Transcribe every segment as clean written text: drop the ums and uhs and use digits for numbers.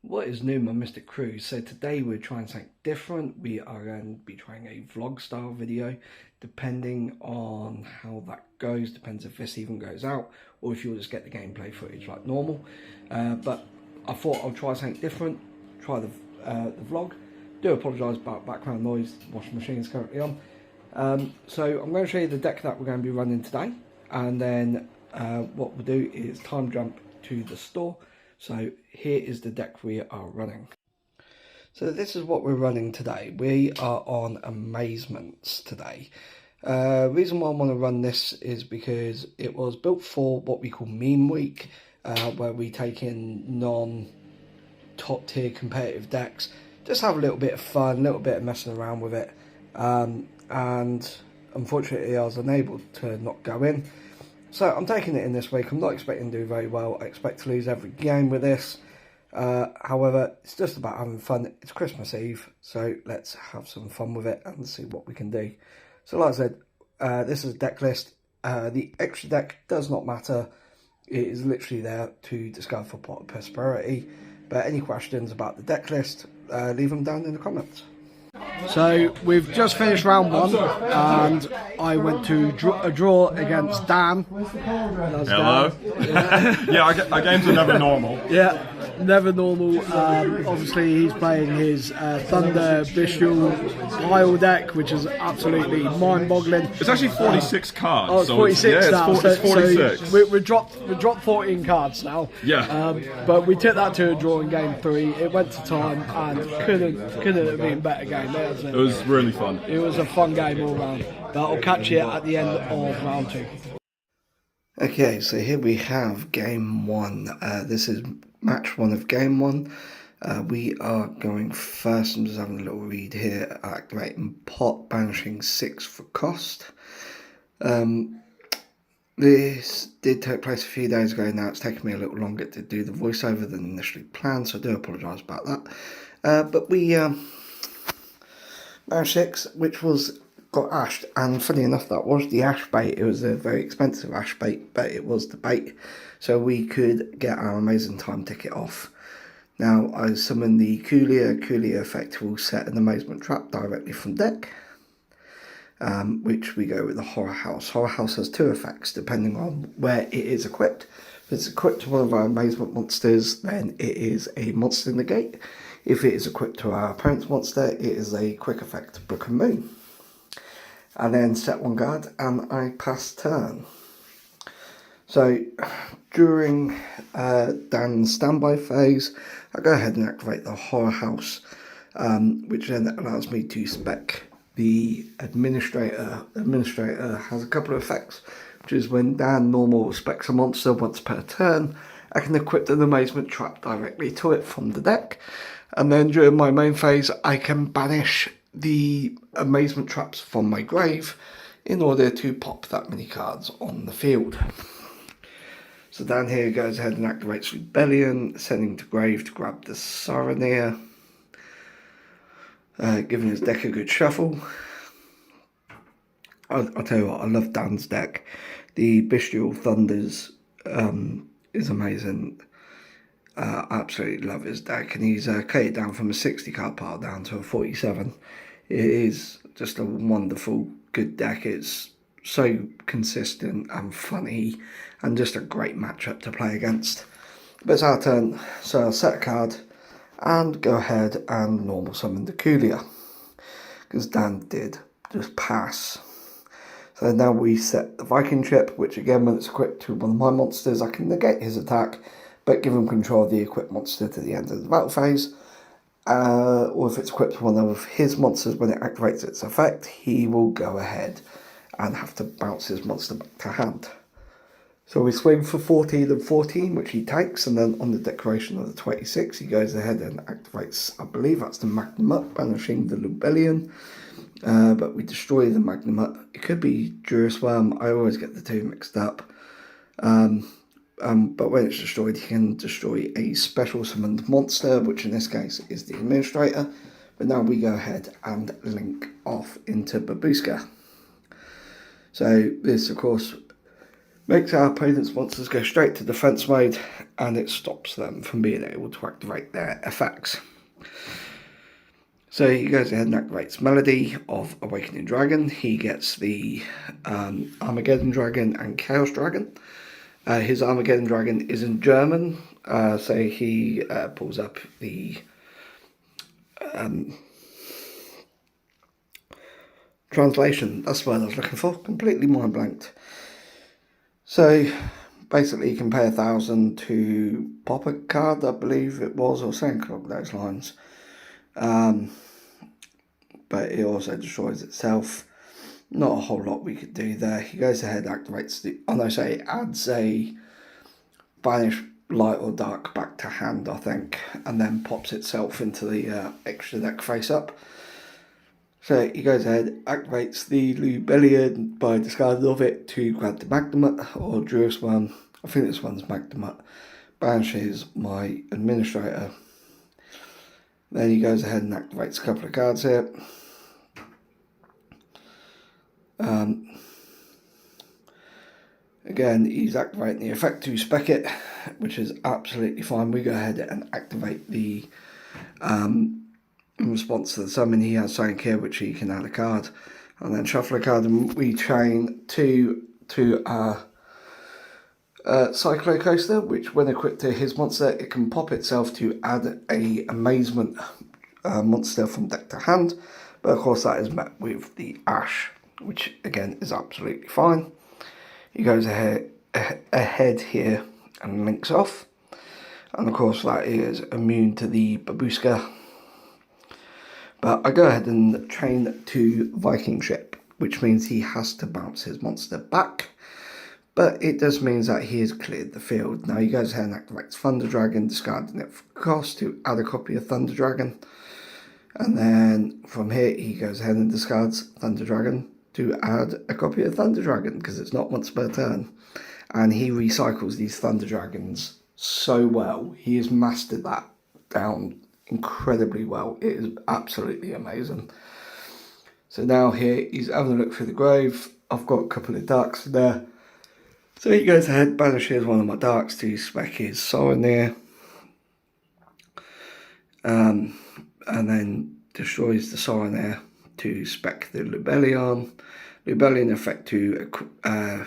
What is new, my Mystic Crew? So today we're trying something different. We are going to be trying a vlog style video. Depending on how that goes, depends if this even goes out or if you'll just get the gameplay footage like normal. But I thought I'll try something different, try the vlog. Do apologise about background noise, the washing machine is currently on. So I'm going to show you the deck that we're going to be running today, and then what we'll do is time jump to the store. So here is the deck we are running. So this is what we're running today. We are on Amazements today. Reason why I want to run this is because it was built for what we call meme week, where we take in non-top tier competitive decks, just have a little bit of fun, a little bit of messing around with it. And unfortunately I was unable to not go in. So I'm taking it in this week. I'm not expecting to do very well. I expect to lose every game with this. However, it's just about having fun. It's Christmas Eve, so let's have some fun with it and see what we can do. So like I said, this is a deck list. The extra deck does not matter. It is literally there to discover for Pot of Prosperity. But any questions about the deck list, leave them down in the comments. So we've just finished round one, and I went to a draw against Dan. Hello. Dan. Yeah, our games are never normal. Yeah, never normal. Obviously, he's playing his Thunder Bestial Pile deck, which is absolutely mind-boggling. It's actually 46 cards. Oh, it's 46 now. It's 46. So we dropped 14 cards now. Yeah. But we took that to a draw in game 3. It went to time, and couldn't have been a better game. It was really fun. It was a fun game all round. But I'll catch you at the end of round 2. Okay, so here we have game 1. This is match 1 of game 1. We are going first. I'm just having a little read here. Activating pot, banishing 6 for cost. This did take place a few days ago now. It's taken me a little longer to do the voiceover than initially planned, so I do apologise about that. But we banished 6, which got ashed, and funny enough, that was the ash bait. It was a very expensive ash bait, but it was the bait, so we could get our amazing time ticket off. Now I summon the Coolia effect will set an amazement trap directly from deck, which we go with the Horror House. Horror House has 2 effects depending on where it is equipped. If it's equipped to one of our amazement monsters, then it is a monster negate. If it is equipped to our opponent's monster, it is a quick effect, Book and Moon. And then set 1 guard, and I pass turn. So during Dan's standby phase, I go ahead and activate the Horror House, which then allows me to spec the Administrator. The Administrator has a couple of effects, which is when Dan normal specs a monster once per turn, I can equip an amazement trap directly to it from the deck. And then during my main phase, I can banish the amazement traps from my grave in order to pop that many cards on the field. So down here goes ahead and activates Rebellion, sending to grave to grab the Saronir, giving his deck a good shuffle. I'll tell you what, I love Dan's deck. The Bestial Thunders is amazing. I absolutely love his deck, and he's cut it down from a 60 card pile down to a 47. It is just a wonderful, good deck. It's so consistent and funny, and just a great matchup to play against. But it's our turn, so I'll set a card and go ahead and normal summon the Coolia, because Dan did just pass. So now we set the Viking chip, which again, when it's equipped to one of my monsters, I can negate his attack, but give him control of the equipped monster to the end of the battle phase. Or if it's equipped to one of his monsters, when it activates its effect, he will go ahead and have to bounce his monster back to hand. So we swing for 14 and 14, which he takes, and then on the declaration of the 26, he goes ahead and activates, I believe that's the Magnum Up, banishing the Rebellion. But we destroy the Magnum Up. It could be Durasworm. I always get the 2 mixed up. But when it's destroyed, you can destroy a special summoned monster, which in this case is the Administrator. But now we go ahead and link off into Babushka. So this, of course, makes our opponent's monsters go straight to defense mode, and it stops them from being able to activate their effects. So he goes ahead and activates Melody of Awakening Dragon. He gets the Armageddon Dragon and Chaos Dragon. His Armageddon Dragon is in German, so he pulls up the translation. That's what I was looking for. Completely mind blanked. So basically you can pay 1,000 to pop a card, I believe it was, or something along those lines. But it also destroys itself. Not a whole lot we could do there. He goes ahead, activates the... Oh no, sorry, adds a banish light or dark back to hand, I think, and then pops itself into the extra deck face up. So he goes ahead, activates the Lubellion by discarding of it to grab the Magnemite, or Druid's one. I think this one's Magnemite. Banishes my Administrator. Then he goes ahead and activates a couple of cards here. Again, he's activating the effect to spec it, which is absolutely fine. We go ahead and activate the in response to the summon. He has something here which he can add a card, and then shuffle a card, and we chain to our Cyclo Coaster, which when equipped to his monster, it can pop itself to add a Amazement monster from deck to hand. But of course that is met with the Ash, which again is absolutely fine. He goes ahead here and links off, and of course that is immune to the Babushka. But I go ahead and train to Viking Ship, which means he has to bounce his monster back, but it does mean that he has cleared the field. Now he goes ahead and activates Thunder Dragon, discarding it for cost to add a copy of Thunder Dragon, and then from here he goes ahead and discards Thunder Dragon to add a copy of Thunder Dragon, because it's not once per turn. And he recycles these Thunder Dragons so well. He has mastered that down incredibly well. It is absolutely amazing. So now here he's having a look through the grave. I've got a couple of darks in there. So he goes ahead, banishes one of my darks to spec his Soronir. And then destroys the Soronir to spec the Lubellion. Lubellion effect to, I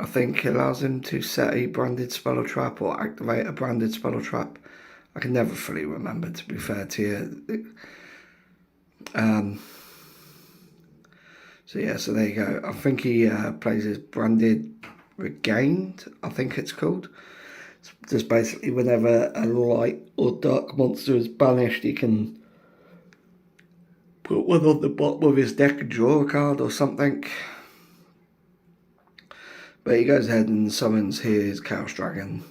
think, allows him to set a branded spell or trap or activate a branded spell or trap. I can never fully remember, to be fair to you. So yeah, so there you go. I think he plays his branded Regained, I think it's called. It's just basically whenever a light or dark monster is banished, he can put one on the bottom of his deck and draw a card or something. But he goes ahead and summons his Chaos Dragon.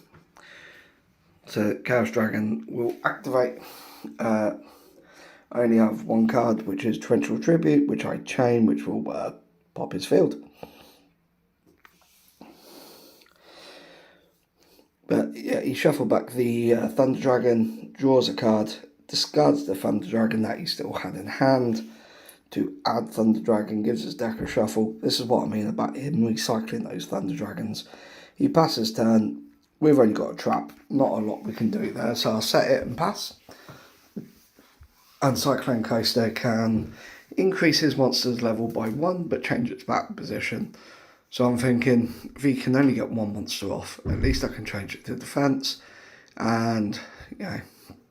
So Chaos Dragon will activate. I only have one card, which is Torrential Tribute, which I chain, which will pop his field. But yeah, he shuffled back the Thunder Dragon, draws a card, discards the Thunder Dragon that he still had in hand to add Thunder Dragon, gives his deck a shuffle. This is what I mean about him recycling those Thunder Dragons. He passes turn. We've only got a trap. Not a lot we can do there, so I'll set it and pass. And Cyclone Coaster can increase his monster's level by 1, but change its back position. So I'm thinking, if he can only get one monster off, at least I can change it to defense and, you know,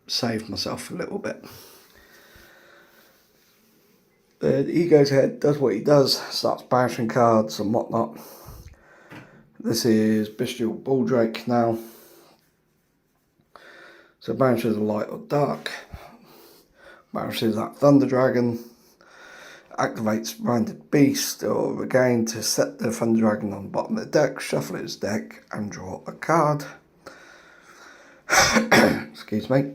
save myself a little bit. But he goes ahead, does what he does, starts banishing cards and whatnot. This is Bestial Balldrake now. So banishes a light or dark. Banishes that Thunder Dragon. Activates Branded Beast or Regain to set the Thunder Dragon on the bottom of the deck, shuffle his deck and draw a card. Excuse me.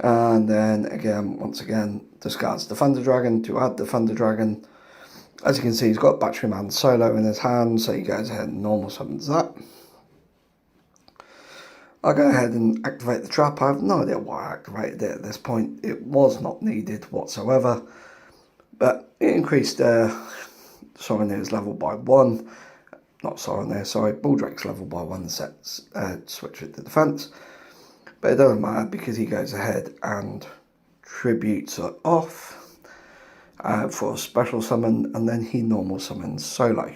And then again, once again, discards the Thunder Dragon to add the Thunder Dragon. As you can see, he's got Battery Man Solo in his hand, so he goes ahead and normal summons that. I'll go ahead and activate the trap. I have no idea why I activated it at this point. It was not needed whatsoever. But it increased Sorin is level by 1. Not Sorin there, sorry. Baldrake's level by 1 and sets switch it to defense. But it doesn't matter because he goes ahead and tributes it off for a special summon, and then he normal summons solo.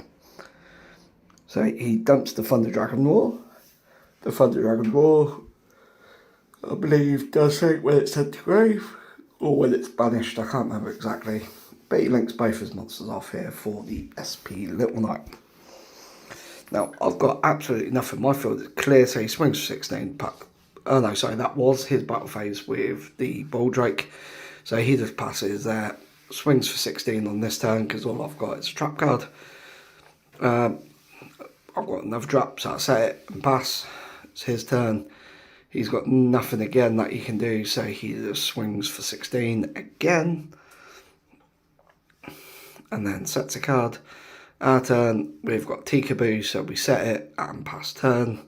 So he dumps the Thunder Dragon Roar. The Thunder Dragon Roar, I believe, does something when it's sent to grave, or when it's banished, I can't remember exactly. But he links both his monsters off here for the SP Little Knight. Now, I've got absolutely nothing. My field is clear, so he swings for 16. Oh no, sorry, that was his battle phase with the Baldrake. So he just passes there, swings for 16 on this turn, because all I've got is a trap card. I've got another trap, so I set it and pass. It's his turn. He's got nothing again that he can do, so he just swings for 16 again. And then sets a card. Our turn, we've got Tikaboo, so we set it and pass turn.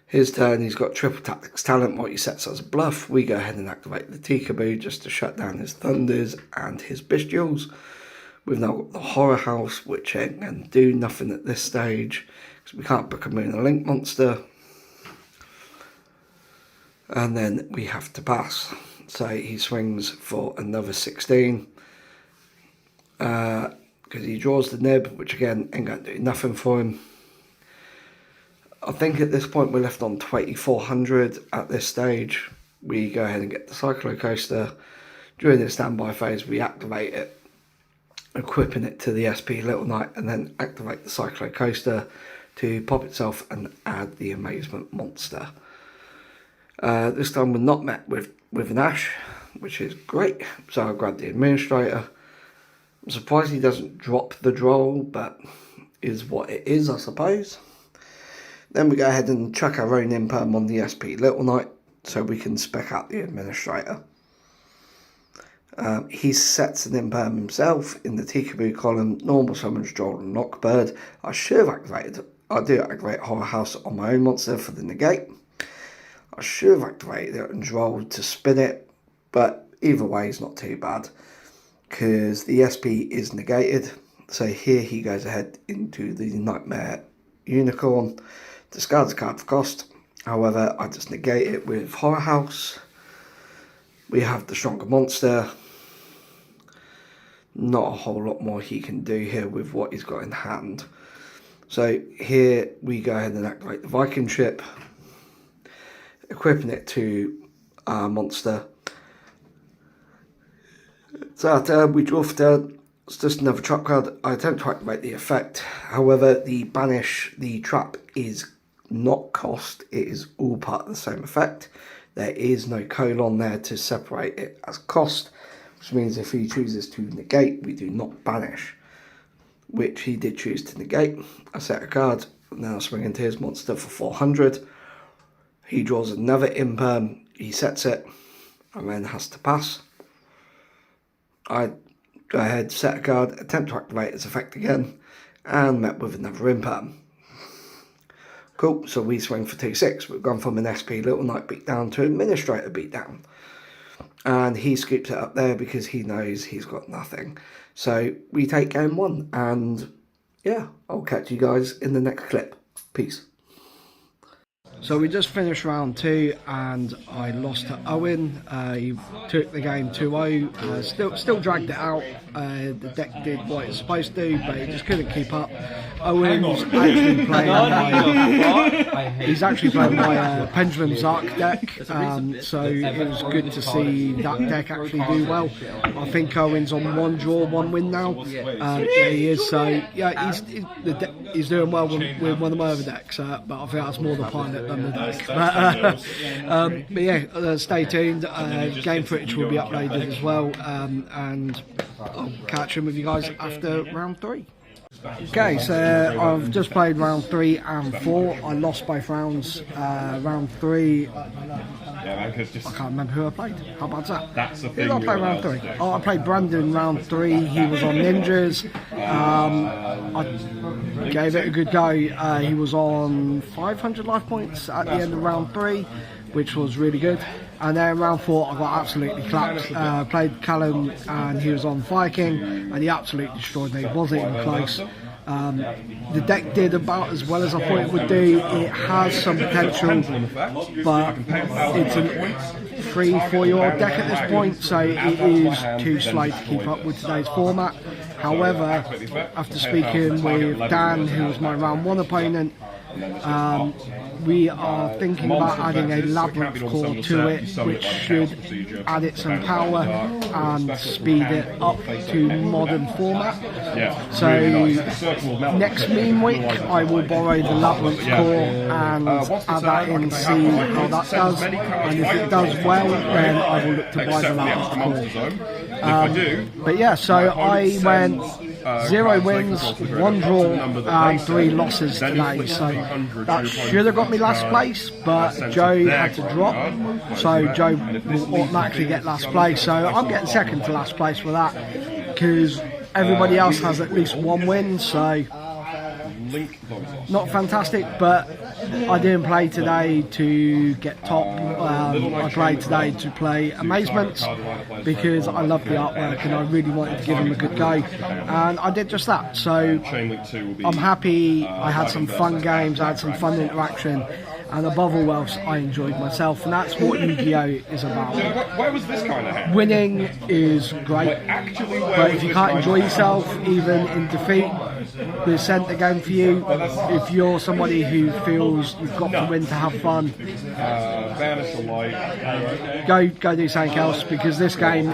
His turn, he's got Triple Tactics Talent, what he sets as a bluff. We go ahead and activate the Tikaboo just to shut down his Thunders and his Bestials. We've now got the Horror House, which ain't going to do nothing at this stage, because we can't book a Moon and Link monster. And then we have to pass. So he swings for another 16. Because he draws the nib, which again ain't going to do nothing for him. I think at this point we're left on 2400 at this stage. We go ahead and get the Cyclo Coaster. During the standby phase we activate it, equipping it to the SP Little Knight, and then activate the Cyclo Coaster to pop itself and add the Amazement monster. This time we're not met with an Ash, which is great, so I grab the Administrator. I'm surprised he doesn't drop the Droll, but is what it is, I suppose. Then we go ahead and chuck our own Imperm on the SP Little Knight, so we can spec out the Administrator. He sets an Imperm himself in the Tikaboo column, normal summons Droll and Knockbird. I do activate Horror House on my own monster for the negate. I should have activated it and Droll to spin it, but either way is not too bad, because the SP is negated. So here he goes ahead into the Nightmare Unicorn, discards a card for cost. However, I just negate it with Horror House. We have the stronger monster. Not a whole lot more he can do here with what he's got in hand. So here we go ahead and activate the Viking ship, equipping it to our monster. So our turn, we draw for turn. It's just another trap card. I attempt to activate the effect. However, the trap is not cost. It is all part of the same effect. There is no colon there to separate it as cost, which means if he chooses to negate, we do not banish, which he did choose to negate. I set a card, now swing into his monster for 400. He draws another Imperm, he sets it, and then has to pass. I go ahead, set a card, attempt to activate its effect again, and met with another Imperm. Cool, so we swing for 2-6. We've gone from an SP Little Knight beatdown to Administrator beatdown. And he scoops it up there because he knows he's got nothing. So we take game 1, and yeah, I'll catch you guys in the next clip. Peace. So we just finished round 2 and I lost to Owen. He took the game 2-0, still dragged it out. The deck did what it's supposed to, but he just couldn't keep up. Owen's actually playing my Pendulum Zark deck, so it was good to see that deck actually do well. I think Owen's on 1 draw, 1 win now. Yeah, he is, so yeah, he's doing well with one of my other decks, but I think that's more the pilot than the deck. But yeah, stay tuned. Game footage will be uploaded as well, and I'll catch him with you guys after round 3. Okay, so I've just played round 3 and 4. I lost both rounds. Round 3, I can't remember who I played. How bad's that? That's the Who thing. did I play round 3? Oh, I played Brandon round 3. He was on Ninjas. I gave it a good go. He was on 500 life points at the end of round 3. which was really good. And then round 4 I got absolutely clapped. Played Callum and he was on Viking and he absolutely destroyed me. It wasn't even close. The deck did about as well as I thought it would do. It has some potential, but it's a 3-4-year-old deck at this point, so it is too slow to keep up with today's format. However, after speaking with Dan, who was my round 1 opponent, we are thinking about adding a labyrinth core to it, which should add it some power and speed it up to modern format. So next meme week I will borrow the labyrinth core and add that in and see how that does, and if it does well then I will look to buy the labyrinth core. But yeah, so I went 0 wins, 1 draw and 3 losses today, so that should have got me last place, but Joe had to drop, so Joe will automatically get last place. So I'm getting second to last place for that, because everybody else has at least 1 win, so not fantastic, but I didn't play today to get top. I played today to play Amazements because I love the artwork and I really wanted to give him a good go, and I did just that. So I'm happy. I had some fun games, I had some fun interaction, and above all else I enjoyed myself, and that's what Yu-Gi-Oh is about. Winning is great, but if you can't enjoy yourself even in defeat, we sent the game for you. If you're somebody who feels you've got to win to have fun, go do something else, because this game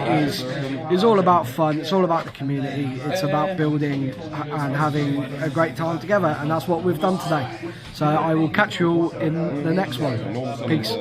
is all about fun. It's all about the community. It's about building and having a great time together, and that's what we've done today. So I will catch you all in the next one. Peace.